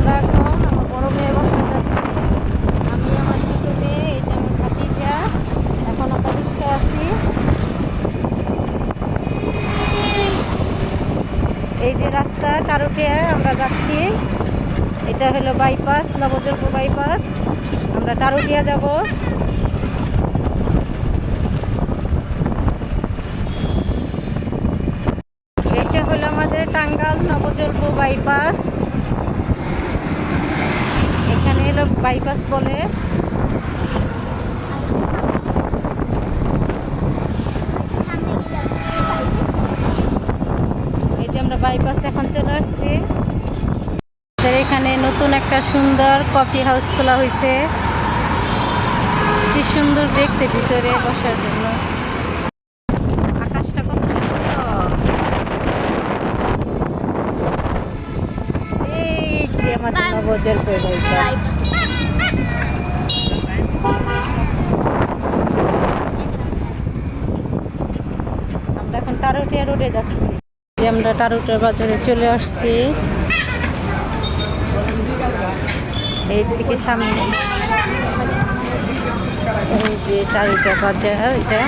আমরা এখন আমার বড় মেয়ে বাসায় যাচ্ছি। আমি আমার ছোট মেয়ে, এই যে আমার ভাতিজা, এখন আমরা রিক্সায় আছি। এই যে রাস্তা টারুটিয়ায় আমরা যাচ্ছি। এটা হলো বাইপাস, নবজলপুর বাইপাস। আমরা টারুটিয়া যাব। এটা হলো আমাদের টাঙ্গাইল নবজলপুর বাইপাস। এখানে হলো বাইপাস বলে। এই যে আমরা বাইপাস এখন চলে আসছি। এখানে নতুন একটা সুন্দর কফি হাউস খোলা হয়েছে। কি সুন্দর দেখতে ভিতরে বসার জন্য। আকাশটা কত সুন্দর। এই যে আমাদের নবজলপুর বাইপাস। আমরা এখন টারুটিয়া রোডে যাচ্ছি। যে আমরা টারুটিয়া বাজারে চলে আসছি। এই থেকে সামনে এই যে টারুটিয়া বাজার, এটা